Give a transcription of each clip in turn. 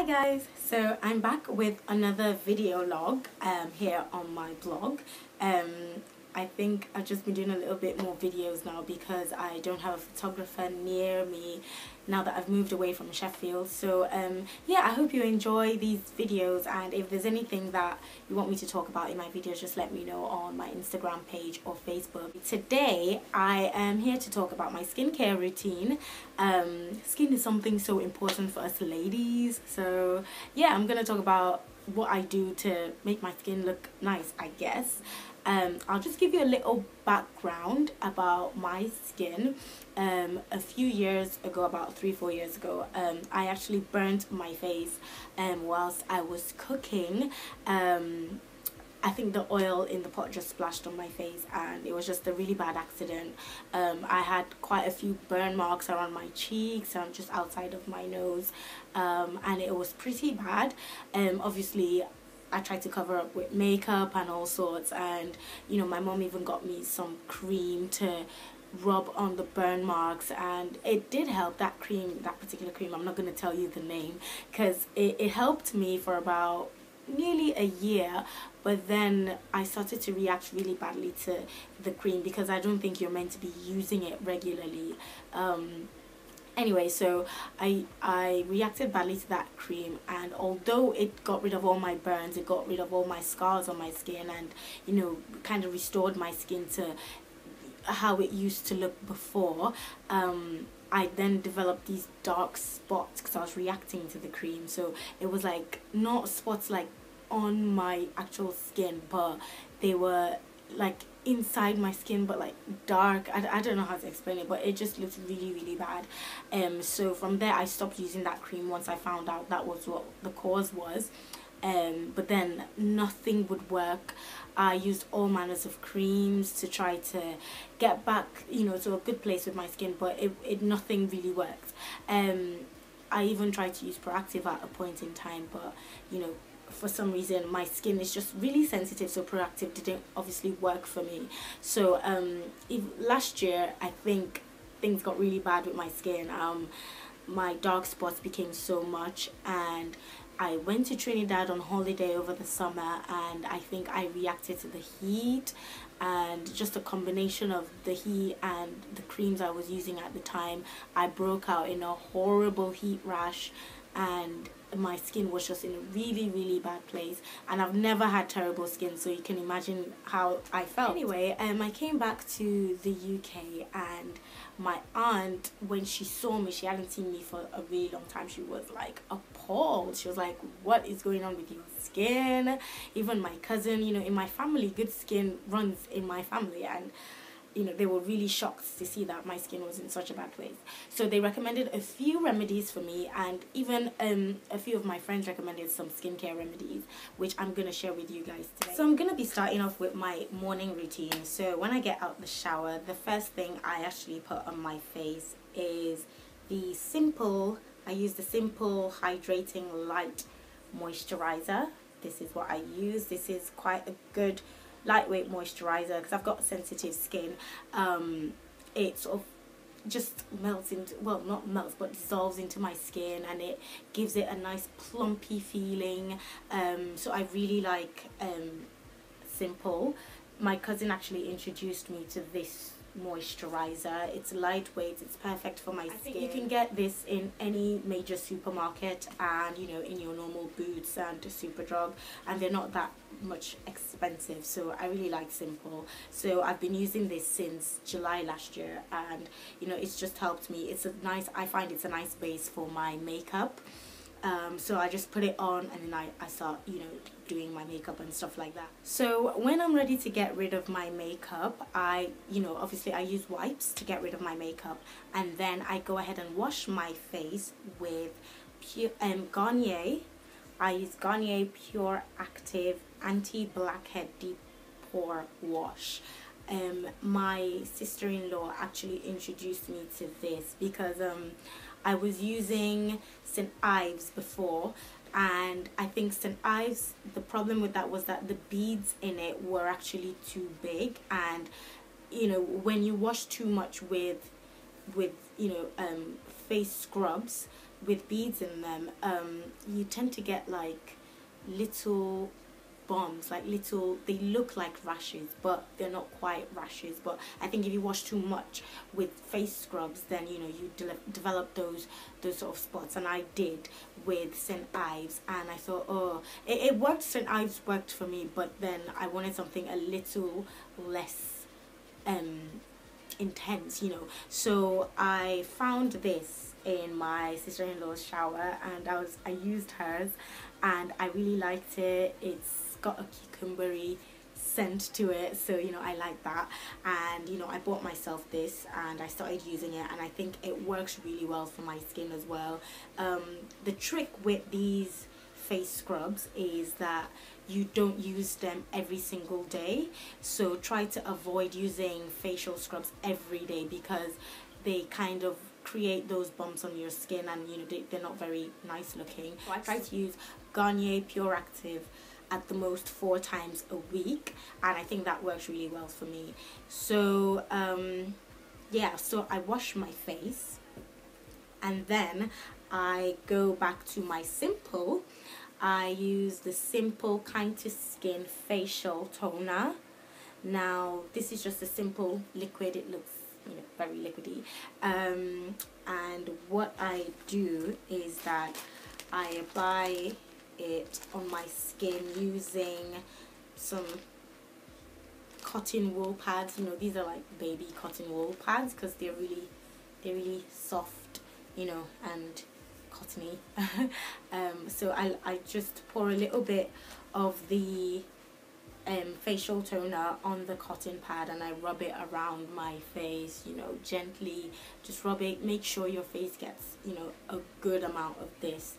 Hi guys, so I'm back with another video log here on my blog. I think I've just been doing a little bit more videos now because I don't have a photographer near me now that I've moved away from Sheffield. So yeah, I hope you enjoy these videos, and if there's anything that you want me to talk about in my videos, just let me know on my Instagram page or Facebook. Today I am here to talk about my skincare routine. Skin is something so important for us ladies, so yeah, I'm gonna talk about what I do to make my skin look nice, I guess. I'll just give you a little background about my skin. A few years ago, about 3-4 years ago, I actually burnt my face whilst I was cooking. I think the oil in the pot just splashed on my face and it was just a really bad accident. I had quite a few burn marks around my cheeks and just outside of my nose, and it was pretty bad. Obviously I tried to cover up with makeup and all sorts, and you know, my mom even got me some cream to rub on the burn marks, and it did help. That cream, that particular cream, I'm not going to tell you the name because it helped me for about nearly a year, but then I started to react really badly to the cream because I don't think you're meant to be using it regularly. Anyway, so I reacted badly to that cream, and although it got rid of all my burns, it got rid of all my scars on my skin, and you know, kind of restored my skin to how it used to look before, I then developed these dark spots because I was reacting to the cream. So it was like not spots like on my actual skin, but they were like inside my skin, but like dark. I don't know how to explain it, but it just looked really bad. So from there I stopped using that cream once I found out that was what the cause was. But then nothing would work. I used all manners of creams to try to get back, you know, to a good place with my skin, but nothing really worked. I even tried to use Proactive at a point in time, but you know, for some reason my skin is just really sensitive, so Proactive didn't obviously work for me. So last year I think things got really bad with my skin. My dark spots became so much, and I went to Trinidad on holiday over the summer, and I think I reacted to the heat, and just a combination of the heat and the creams I was using at the time, I broke out in a horrible heat rash, and my skin was just in a really bad place. And I've never had terrible skin, so you can imagine how I felt. Anyway, I came back to the UK, and my aunt, when she saw me, she hadn't seen me for a really long time, she was like appalled. She was like, what is going on with your skin? Even my cousin, you know, in my family, good skin runs in my family, and you know, they were really shocked to see that my skin was in such a bad place. So they recommended a few remedies for me, and even a few of my friends recommended some skincare remedies, which I'm going to share with you guys today. So I'm going to be starting off with my morning routine. So when I get out the shower, the first thing I actually put on my face is I use the Simple Hydrating Light Moisturizer. This is what I use. This is quite a good lightweight moisturizer because I've got sensitive skin. It sort of just melts into, well, not melts, but dissolves into my skin, and it gives it a nice plumpy feeling. So I really like Simple. My cousin actually introduced me to this moisturizer. It's lightweight, it's perfect for my skin. I think you can get this in any major supermarket, and you know, in your normal Boots and Superdrug, and they're not that much expensive, so I really like Simple. So I've been using this since July last year, and you know, it's just helped me. It's a nice, I find it's a nice base for my makeup. So I just put it on, and then I start, you know, doing my makeup and stuff like that. So when I'm ready to get rid of my makeup, you know, obviously I use wipes to get rid of my makeup, and then I go ahead and wash my face with Garnier. I use Garnier Pure Active Anti-Blackhead Deep Pore Wash. My sister-in-law actually introduced me to this because I was using St. Ives before, and I think St. Ives, the problem with that was that the beads in it were actually too big, and you know, when you wash too much with you know, face scrubs, with beads in them, you tend to get like little bumps, like little, they look like rashes but they're not quite rashes. But I think if you wash too much with face scrubs, then you know you develop those sort of spots, and I did with St. Ives, and I thought, oh, it worked. St. Ives worked for me, but then I wanted something a little less intense, you know. So I found this in my sister-in-law's shower, and I used hers, and I really liked it. It's got a cucumbery scent to it, so you know I like that. And you know, I bought myself this and I started using it, and I think it works really well for my skin as well. The trick with these face scrubs is that you don't use them every single day, so try to avoid using facial scrubs every day, because they kind of create those bumps on your skin, and you know they're not very nice looking. So I try to use Garnier Pure Active at the most 4 times a week, and I think that works really well for me. So yeah, so I wash my face and then I go back to my Simple. I use the Simple Kind to Skin facial toner. Now this is just a simple liquid, it looks, you know, very liquidy, and what I do is that I apply it on my skin using some cotton wool pads. You know, these are like baby cotton wool pads because they're really soft, you know, and cottony. So I just pour a little bit of the facial toner on the cotton pad, and I rub it around my face, you know, gently. Just rub it, make sure your face gets, you know, a good amount of this,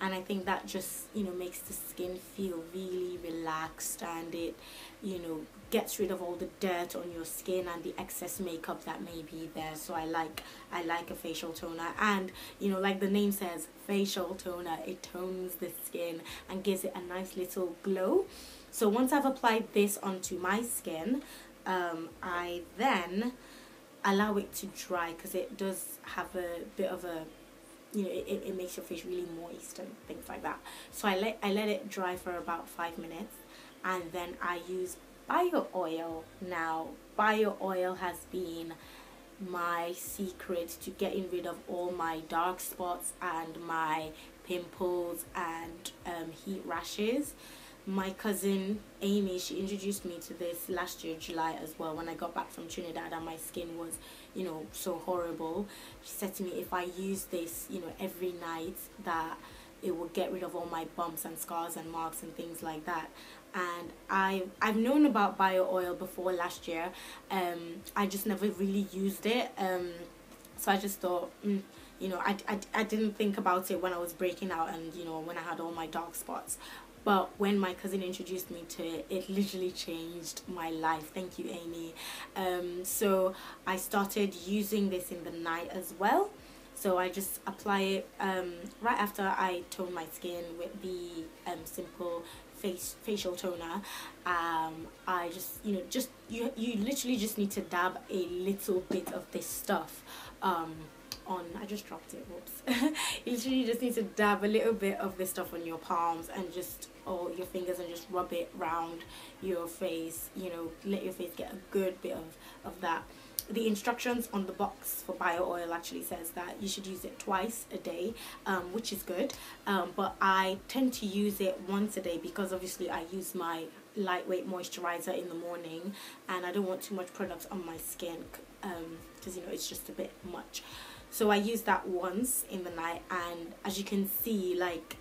and I think that just, you know, makes the skin feel really relaxed, and it, you know, gets rid of all the dirt on your skin and the excess makeup that may be there. So I like a facial toner, and you know, like the name says, facial toner, it tones the skin and gives it a nice little glow. So once I've applied this onto my skin, I then allow it to dry, because it does have a bit of a, you know, it makes your face really moist and things like that. So I let it dry for about 5 minutes, and then I use bio oil. Now bio oil has been my secret to getting rid of all my dark spots and my pimples and heat rashes. My cousin Amy, she introduced me to this last year July as well, when I got back from Trinidad and my skin was, you know, so horrible. She said to me, if I use this, you know, every night, that it will get rid of all my bumps and scars and marks and things like that. And I've known about bio oil before last year. I just never really used it. So I just thought, you know, I didn't think about it when I was breaking out and, you know, when I had all my dark spots. But when my cousin introduced me to it, it literally changed my life. Thank you, Amy. So I started using this in the night as well. So I just apply it right after I tone my skin with the Simple facial toner. I just, you know, you literally just need to dab a little bit of this stuff on, I just dropped it, whoops. You literally just need to dab a little bit of this stuff on your palms and just, or your fingers, and just rub it around your face, you know, let your face get a good bit of that. The instructions on the box for bio oil actually says that you should use it twice a day, which is good, but I tend to use it once a day, because obviously I use my lightweight moisturizer in the morning and I don't want too much product on my skin, because you know, it's just a bit much. So I use that once in the night, and as you can see, like,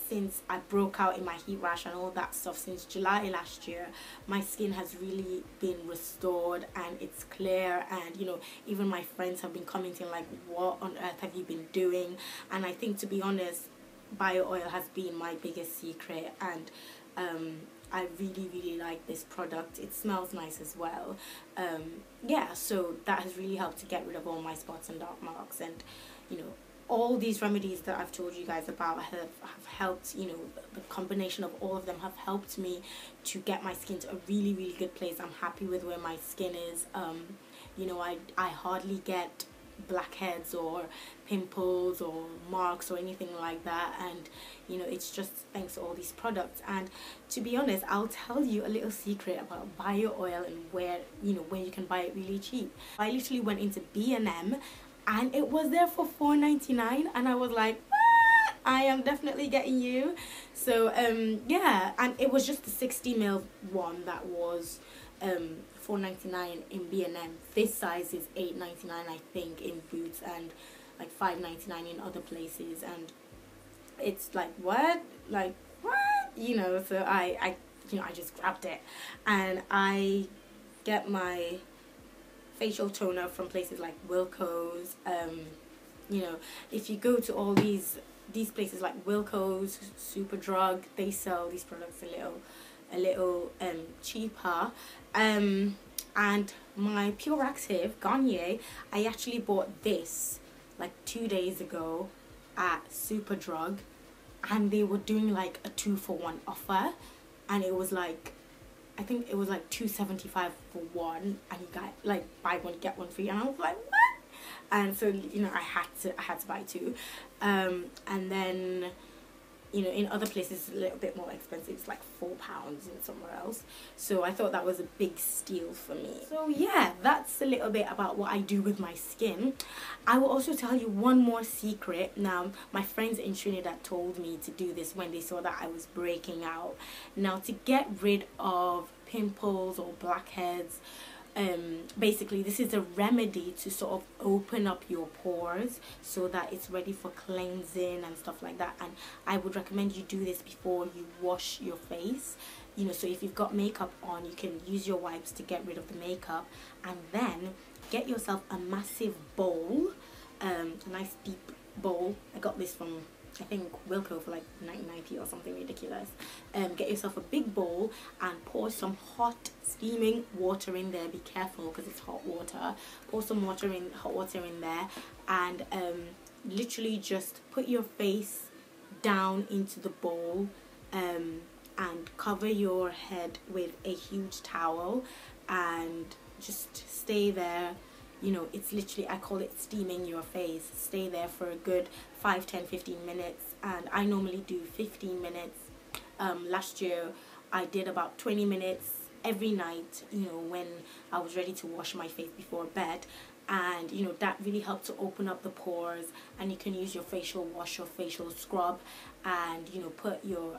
since I broke out in my heat rash and all that stuff since July last year, my skin has really been restored and it's clear. And you know, even my friends have been commenting like, what on earth have you been doing? And I think, to be honest, bio oil has been my biggest secret, and I really like this product. It smells nice as well. Yeah, so that has really helped to get rid of all my spots and dark marks, and you know, all these remedies that I've told you guys about have helped, you know, the combination of all of them have helped me to get my skin to a really good place. I'm happy with where my skin is. You know, I hardly get blackheads or pimples or marks or anything like that. And you know, it's just thanks to all these products. And to be honest, I'll tell you a little secret about bio oil and where you can buy it really cheap. I literally went into B&M and it was there for $4.99 and I was like, what? I am definitely getting you. So yeah, and it was just the 60ml one that was $4.99 in B&M. This size is $8.99 I think in Boots, and like $5.99 in other places. And it's like, what? Like, what? You know, so I just grabbed it. And I get my facial toner from places like Wilko's. You know, if you go to all these places like Wilko's, Superdrug, they sell these products a little cheaper. And my Pure Active Garnier, I actually bought this like 2 days ago at Superdrug, and they were doing like a 2-for-1 offer, and it was like, I think it was like $2.75 for one, and you got like buy one get one free, and I was like, what? And so, you know, I had to buy two. And then, you know, in other places it's a little bit more expensive. It's like £4 in somewhere else. So I thought that was a big steal for me. So yeah, that's a little bit about what I do with my skin. I will also tell you one more secret. Now, my friends in Trinidad told me to do this when they saw that I was breaking out. Now, to get rid of pimples or blackheads, basically this is a remedy to sort of open up your pores so that it's ready for cleansing and stuff like that. And I would recommend you do this before you wash your face. You know, so if you've got makeup on, you can use your wipes to get rid of the makeup, and then get yourself a massive bowl, a nice deep bowl. I got this from, I think, Wilko for like 9.90 or something ridiculous. Get yourself a big bowl and pour some hot steaming water in there. Be careful because it's hot water. Pour some hot water in there, and literally just put your face down into the bowl, and cover your head with a huge towel and just stay there. You know, it's literally, I call it steaming your face. Stay there for a good 5, 10, 15 minutes, and I normally do 15 minutes. Last year I did about 20 minutes every night, you know, when I was ready to wash my face before bed. And you know, that really helped to open up the pores. And you can use your facial wash or facial scrub, and you know, put your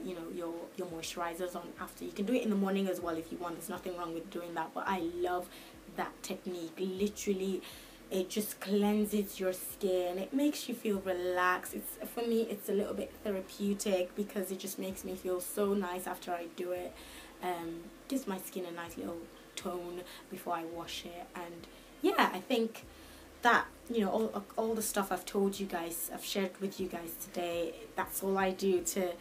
your moisturizers on after. You can do it in the morning as well if you want. There's nothing wrong with doing that, but I love that technique. Literally, it just cleanses your skin. It makes you feel relaxed. For me, it's a little bit therapeutic because it just makes me feel so nice after I do it. Gives my skin a nice little tone before I wash it. And yeah, I think that, you know, all the stuff I've told you guys, I've shared with you guys today, that's all I do to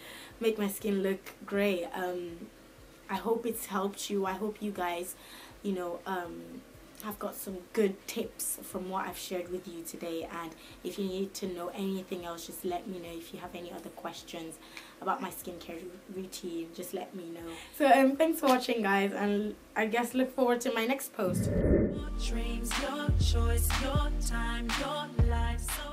make my skin look great. I hope it's helped you. I hope you guys, you know, have got some good tips from what I've shared with you today. And if you need to know anything else, just let me know. If you have any other questions about my skincare routine, just let me know. So thanks for watching, guys, and I guess look forward to my next post. Your dreams, your choice, your time, your life. So